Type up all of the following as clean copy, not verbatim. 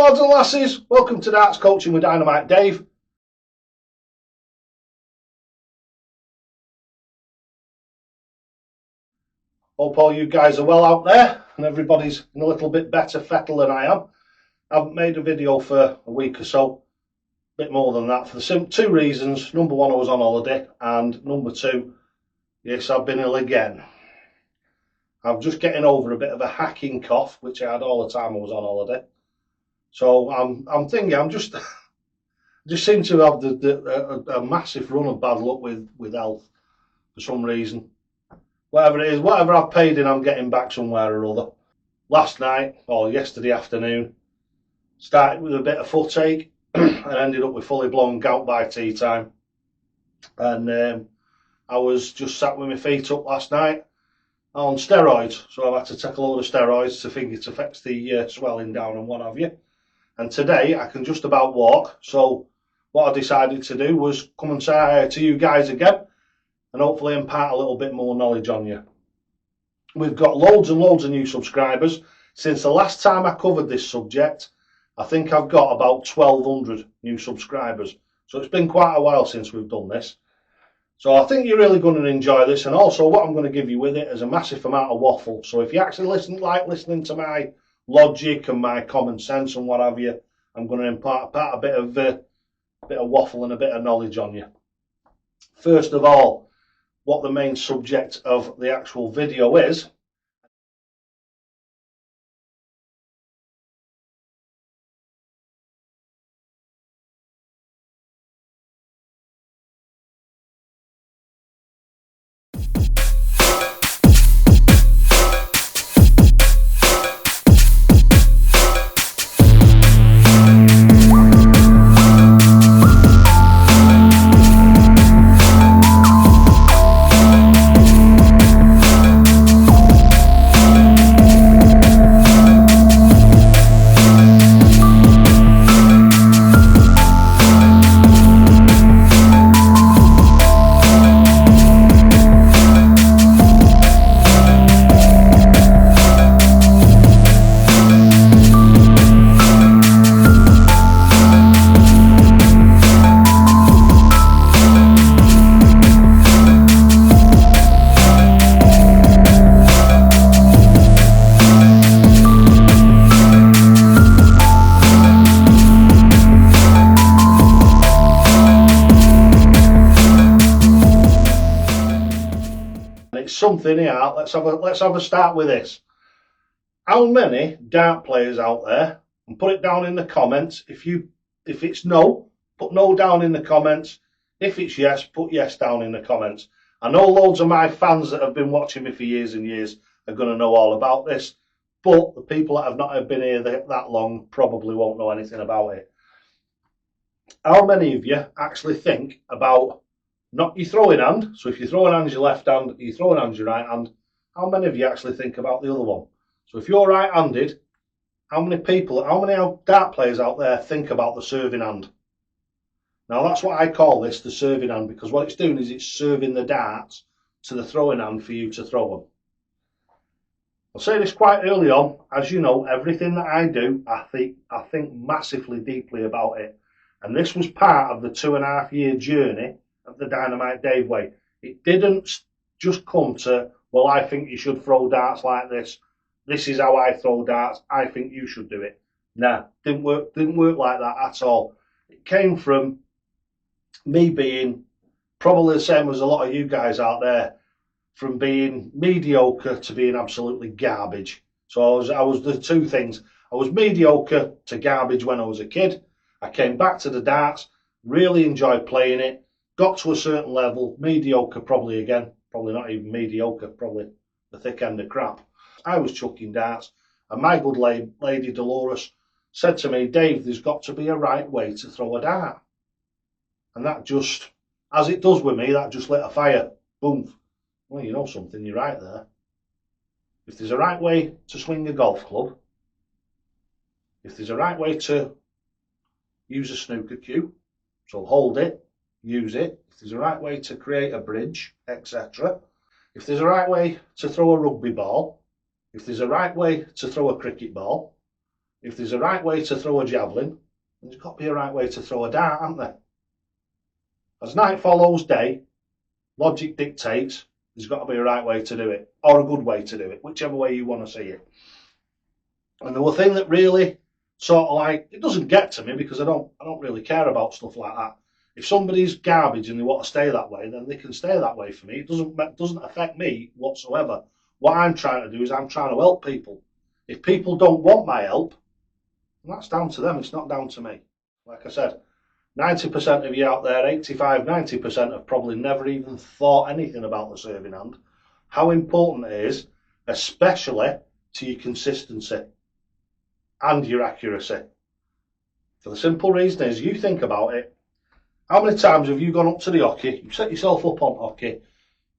lads and lasses, welcome to Darts Coaching with Dynamite Dave. Hope all you guys are well out there and everybody's in a little bit better fettle than I am. I haven't made a video for a week or so, a bit more than that, for the two reasons. Number one, I was on holiday, and number two, yes, I've been ill again. I'm just getting over a bit of a hacking cough, which I had all the time I was on holiday. So I'm thinking, just seem to have a massive run of bad luck with health for some reason. Whatever it is, whatever I've paid in, I'm getting back somewhere or other. Last night, or yesterday afternoon, started with a bit of footache and ended up with fully blown gout by tea time. And I was just sat with my feet up last night on steroids, so I've had to take a load of steroids to think it affects the swelling down and what have you. And today I can just about walk, so what I decided to do was come and say hi to you guys again and hopefully impart a little bit more knowledge on you. We've got loads and loads of new subscribers. Since the last time I covered this subject, I think I've got about 1,200 new subscribers. So it's been quite a while since we've done this. So I think you're really going to enjoy this, and also what I'm going to give you with it is a massive amount of waffle. So if you actually like listening to my logic and my common sense and what have you, I'm going to impart a bit of waffle and a bit of knowledge on you. First of all, what the main subject of the actual video is. Something here. Let's have a start with this. How many dart players out there, and put it down in the comments. If it's no, put no down in the comments. If it's yes, put yes down in the comments. I know loads of my fans that have been watching me for years and years are going to know all about this, but the people that have not been here that long probably won't know anything about it. How many of you actually think about not your throwing hand? So if your throwing hand is your left hand, your throwing hand is your right hand. How many of you actually think about the other one? So if you're right-handed, how many dart players out there think about the serving hand? Now that's what I call this, the serving hand, because what it's doing is it's serving the darts to the throwing hand for you to throw them. I'll say this quite early on. As you know, everything that I do, I think massively deeply about it. And this was part of the 2.5-year journey of the Dynamite Dave way. It didn't just come to, well, I think you should throw darts like this. This is how I throw darts. I think you should do it. Nah, didn't work like that at all. It came from me being probably the same as a lot of you guys out there, from being mediocre to being absolutely garbage. So I was the two things. I was mediocre to garbage when I was a kid. I came back to the darts, really enjoyed playing it. Got to a certain level, mediocre probably again, probably not even mediocre, probably the thick end of crap. I was chucking darts, and my good lady Dolores said to me, Dave, there's got to be a right way to throw a dart. And that just, as it does with me, that just lit a fire. Boom. Well, you know something, you're right there. If there's a right way to swing a golf club, if there's a right way to use a snooker cue, so hold it, use it. If there's a right way to create a bridge, etc. If there's a right way to throw a rugby ball, if there's a right way to throw a cricket ball, If there's a right way to throw a javelin, there's got to be a right way to throw a dart, hasn't there? As night follows day, logic dictates there's got to be a right way to do it, or a good way to do it, whichever way you want to see it. And the thing that really sort of like, it doesn't get to me because I don't really care about stuff like that. If somebody's garbage and they want to stay that way, then they can stay that way for me. It doesn't affect me whatsoever. What I'm trying to do is I'm trying to help people. If people don't want my help, that's down to them. It's not down to me. Like I said, 90% of you out there, 85, 90% have probably never even thought anything about the serving hand. How important it is, especially to your consistency and your accuracy. For the simple reason is, you think about it, how many times have you gone up to the hockey, you set yourself up on hockey,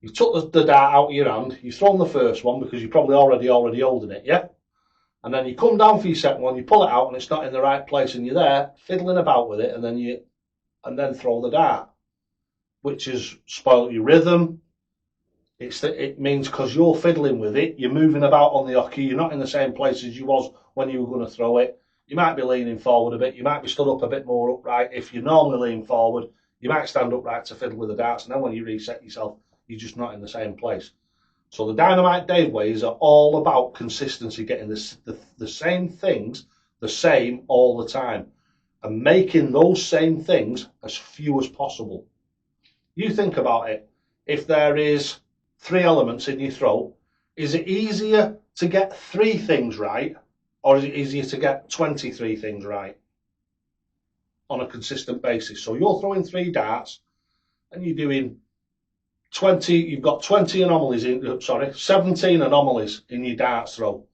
you took the dart out of your hand, you've thrown the first one because you're probably already holding it, yeah? And then you come down for your second one, you pull it out and it's not in the right place and you're there fiddling about with it, and then throw the dart, which has spoiled your rhythm. It means because you're fiddling with it, you're moving about on the hockey, you're not in the same place as you was when you were going to throw it. You might be leaning forward a bit, you might be stood up a bit more upright. If you normally lean forward, you might stand upright to fiddle with the darts, and then when you reset yourself, you're just not in the same place. So the Dynamite Dave ways are all about consistency, getting the same things the same all the time, and making those same things as few as possible. You think about it, if there is 3 elements in your throw, is it easier to get 3 things right, or is it easier to get 23 things right on a consistent basis? So you're throwing 3 darts and you're doing 20, you've got 20 anomalies in, 17 anomalies in your darts throw.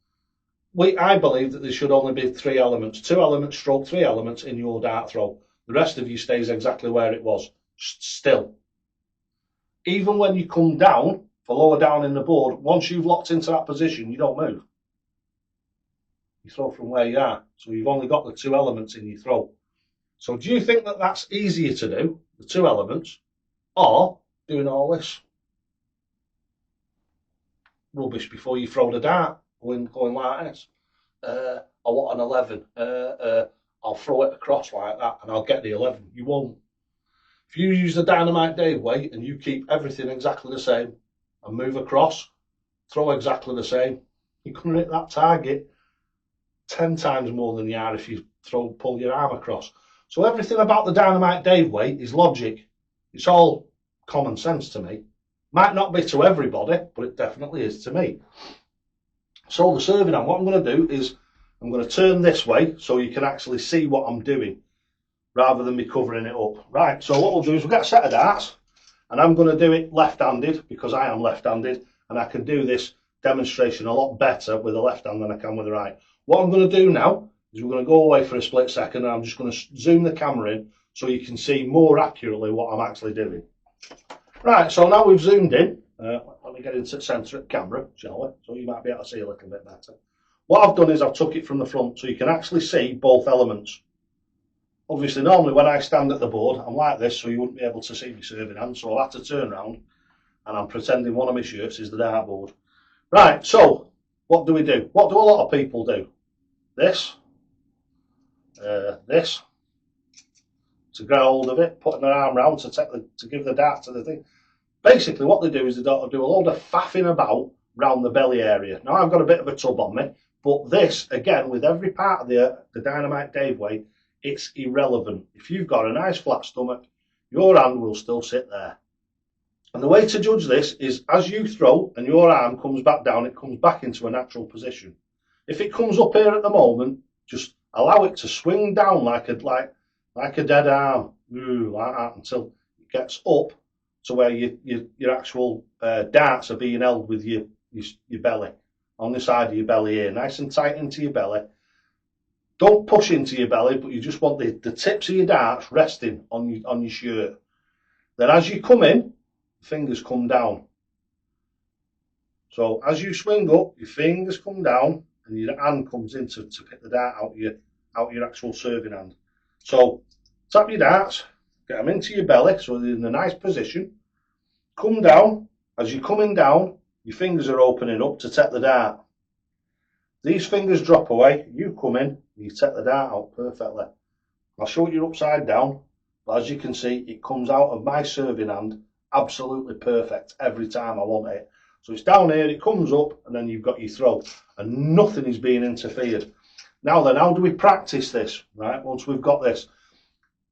I believe that there should only be 3 elements, 2 elements stroke 3 elements in your dart throw. The rest of you stays exactly where it was, still. Even when you come down, for lower down in the board, once you've locked into that position, you don't move. You throw from where you are. So you've only got the 2 elements in your throw. So do you think that that's easier to do, the 2 elements, or doing all this rubbish before you throw the dart, going like this? I want an 11. I'll throw it across like that and I'll get the 11. You won't. If you use the Dynamite Dave way and you keep everything exactly the same and move across, throw exactly the same, you can hit that target 10 times more than you are if you pull your arm across. So everything about the Dynamite Dave way is logic. It's all common sense to me. Might not be to everybody, but it definitely is to me. So the serving hand, what I'm going to do is I'm going to turn this way so you can actually see what I'm doing rather than me covering it up. Right, so what we'll do is we'll get a set of darts, and I'm going to do it left-handed because I am left-handed, and I can do this demonstration a lot better with the left hand than I can with the right. What I'm going to do now is we're going to go away for a split second, and I'm just going to zoom the camera in so you can see more accurately what I'm actually doing. Right, so now we've zoomed in. Let me get into the centre of the camera, shall we? So you might be able to see a little bit better. What I've done is I've took it from the front so you can actually see both elements. Obviously, normally when I stand at the board, I'm like this, so you wouldn't be able to see me serving hand. So I've had to turn around, and I'm pretending one of my shirts is the dartboard. Right, so what do we do? What do a lot of people do? This, this, to grab hold of it, putting their arm round to give the dart to the thing. Basically, what they do is they do a load of faffing about round the belly area. Now, I've got a bit of a tub on me, but this, again, with every part of the Dynamite Dave way, it's irrelevant. If you've got a nice flat stomach, your hand will still sit there. And the way to judge this is as you throw and your arm comes back down, it comes back into a natural position. If it comes up here at the moment, just allow it to swing down like a dead arm, like that, until it gets up to where your actual darts are being held with your belly, on the side of your belly here, nice and tight into your belly. Don't push into your belly, but you just want the tips of your darts resting on your shirt. Then as you come in, fingers come down. So as you swing up, your fingers come down and your hand comes in to pick the dart out your actual serving hand. So tap your darts, get them into your belly so they're in a nice position. Come down. As you're coming down, your fingers are opening up to take the dart. These fingers drop away, you come in You take the dart out perfectly. I'll show you upside down, but as you can see, it comes out of my serving hand absolutely perfect every time I want it. So it's down here, it comes up, and then you've got your throw, and nothing is being interfered. Now then, how do we practice this, right, once we've got this?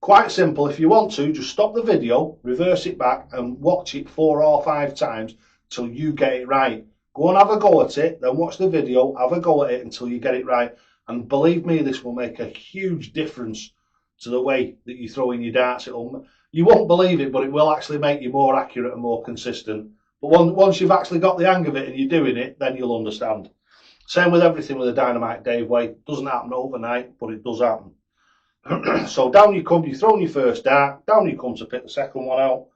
Quite simple. If you want to, just stop the video, reverse it back, and watch it 4 or 5 times till you get it right. Go and have a go at it, then watch the video, have a go at it until you get it right. And believe me, this will make a huge difference to the way that you're throwing your darts. You won't believe it, but it will actually make you more accurate and more consistent. But once you've actually got the hang of it and you're doing it, then you'll understand. Same with everything with the Dynamite Dave way. It doesn't happen overnight, but it does happen. So down you come, you've thrown your first dart, down you come to pick the second one out,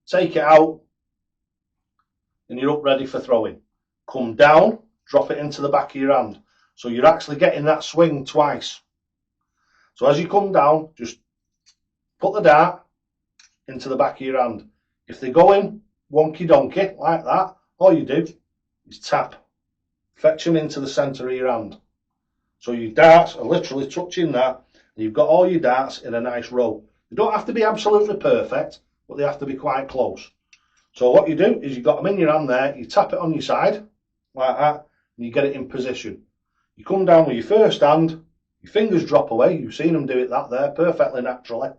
take it out, and you're up ready for throwing. Come down, drop it into the back of your hand. So you're actually getting that swing twice. So as you come down, just put the dart into the back of your hand. If they go in wonky donkey like that, all you do is tap, fetch them into the centre of your hand. So your darts are literally touching that, and you've got all your darts in a nice row. They don't have to be absolutely perfect, but they have to be quite close. So what you do is you've got them in your hand there, you tap it on your side like that, and you get it in position. You come down with your first hand, your fingers drop away, you've seen them do it that there perfectly naturally,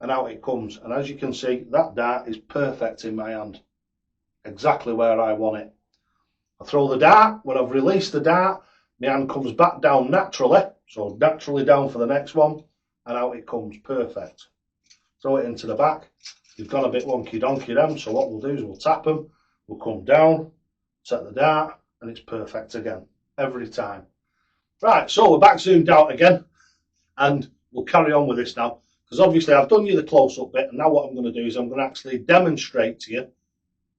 and out it comes. And as you can see, that dart is perfect in my hand, exactly where I want it. I throw the dart, when I've released the dart, my hand comes back down naturally, so naturally down for the next one, and out it comes, perfect. Throw it into the back. You've gone a bit wonky donkey them, so what we'll do is we'll tap them, we'll come down, set the dart, and it's perfect again, every time. Right, so we're back zoomed out again, and we'll carry on with this now, because obviously I've done you the close-up bit, and now what I'm going to do is I'm going to actually demonstrate to you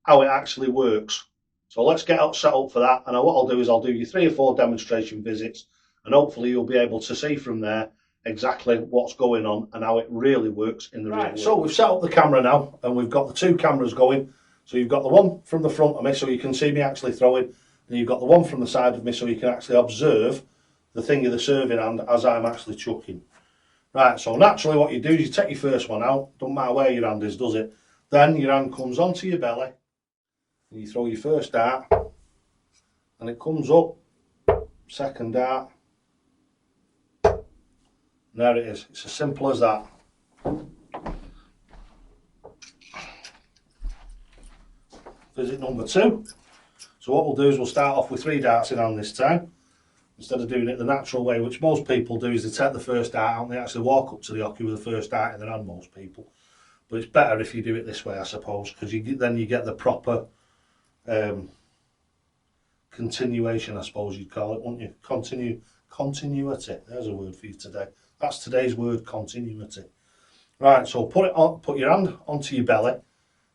how it actually works. So let's get set up for that, and what I'll do is I'll do you 3 or 4 demonstration visits, and hopefully you'll be able to see from there exactly what's going on and how it really works in the real world. So we've set up the camera now, and we've got the 2 cameras going. So you've got the one from the front of me so you can see me actually throwing, and you've got the one from the side of me so you can actually observe the thing of the serving hand as I'm actually chucking. Right, so naturally what you do is you take your first one out, don't matter where your hand is, does it? Then your hand comes onto your belly, and you throw your first dart, and it comes up, second dart, and there it is. It's as simple as that. Visit number 2. So what we'll do is we'll start off with 3 darts in hand this time, instead of doing it the natural way, which most people do, is they take the first dart out and they actually walk up to the hockey with the first dart in their hand, most people. But it's better if you do it this way, I suppose, because then you get the proper continuation, I suppose you'd call it, wouldn't you? Continuity. There's a word for you today. That's today's word, continuity. Right, so put your hand onto your belly,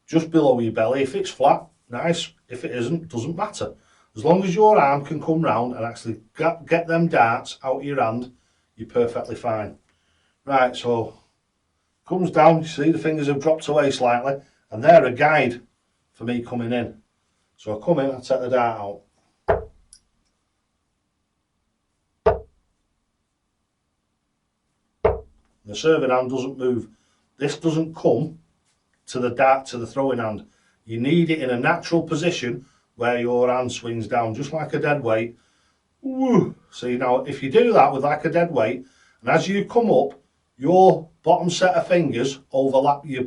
just below your belly. If it's flat, nice. If it isn't, doesn't matter. As long as your arm can come round and actually get them darts out of your hand, you're perfectly fine. Right, so comes down, you see the fingers have dropped away slightly, and they're a guide for me coming in. So I come in, I take the dart out. The serving hand doesn't move. This doesn't come to the dart, to the throwing hand. You need it in a natural position where your hand swings down, just like a dead weight. Woo. See, now if you do that with like a dead weight, and as you come up, your bottom set of fingers overlap your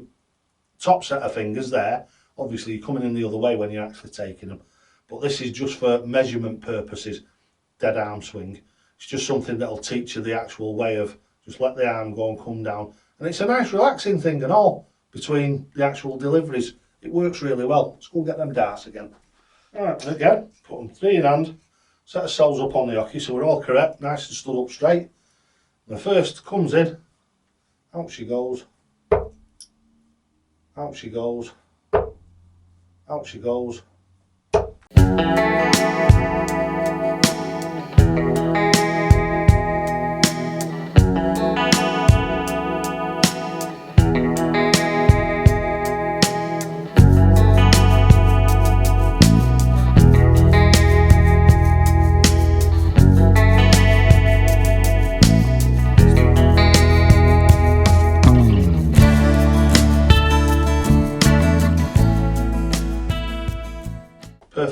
top set of fingers there. Obviously you're coming in the other way when you're actually taking them, but this is just for measurement purposes, dead arm swing. It's just something that'll teach you the actual way of just let the arm go and come down, and it's a nice relaxing thing and all between the actual deliveries. It works really well. Let's go and get them darts again. Alright, and again, put them 3 in hand, set ourselves up on the hockey so we're all correct, nice and stood up straight. The first comes in, out she goes, out she goes, out she goes.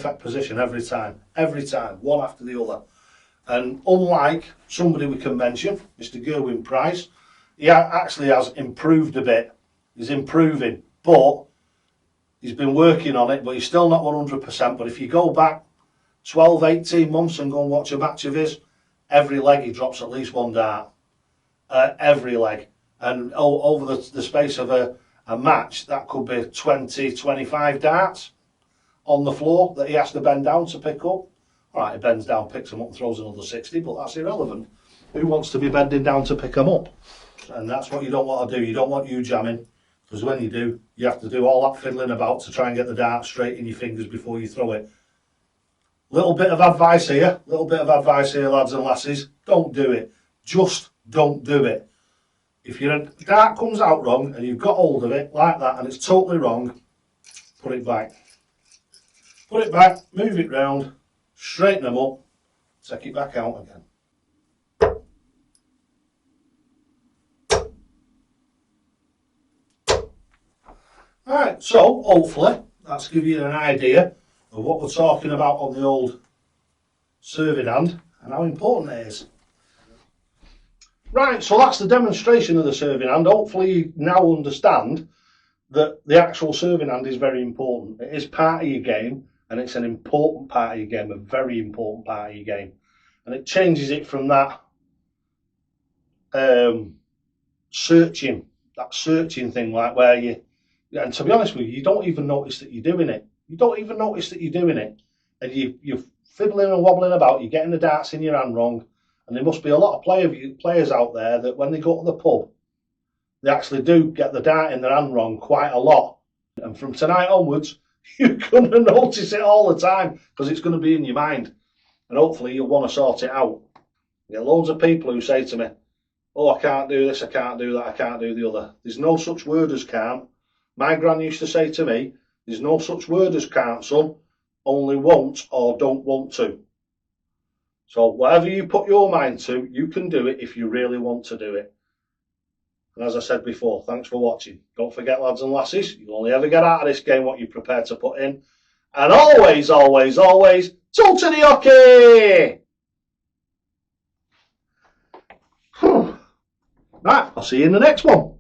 perfect position every time, one after the other. And unlike somebody we can mention, Mr. Gerwin Price, he actually has improved a bit. He's improving, but he's been working on it, but he's still not 100%. But if you go back 12, 18 months and go and watch a match of his, every leg he drops at least one dart. Every leg. And over the space of a match, that could be 20, 25 darts on the floor that he has to bend down to pick up. All right, he bends down, picks them up and throws another 60, but that's irrelevant. Who wants to be bending down to pick them up? And that's what you don't want to do. You don't want you jamming, because when you do, you have to do all that fiddling about to try and get the dart straight in your fingers before you throw it. Little bit of advice here, lads and lasses. Don't do it. Just don't do it. If your dart comes out wrong and you've got hold of it like that and it's totally wrong, put it back. Put it back, move it round, straighten them up, take it back out again. Alright, so hopefully that's given you an idea of what we're talking about on the old serving hand and how important it is. Right, so that's the demonstration of the serving hand. Hopefully you now understand that the actual serving hand is very important. It is part of your game, and it's an important part of your game, a very important part of your game. And it changes it from that searching thing, like where you, and to be honest with you, you don't even notice that you're doing it. You don't even notice that you're doing it. And you're fiddling and wobbling about, you're getting the darts in your hand wrong. And there must be a lot of players out there that when they go to the pub, they actually do get the dart in their hand wrong quite a lot. And from tonight onwards, you're going to notice it all the time because it's going to be in your mind. And hopefully you'll want to sort it out. I get loads of people who say to me, oh, I can't do this, I can't do that, I can't do the other. There's no such word as can't. My gran used to say to me, there's no such word as can't, son, only won't or don't want to. So whatever you put your mind to, you can do it if you really want to do it. And as I said before, thanks for watching. Don't forget, lads and lasses, you'll only ever get out of this game what you're prepared to put in. And always, always, always, talk to the hockey! Right, I'll see you in the next one.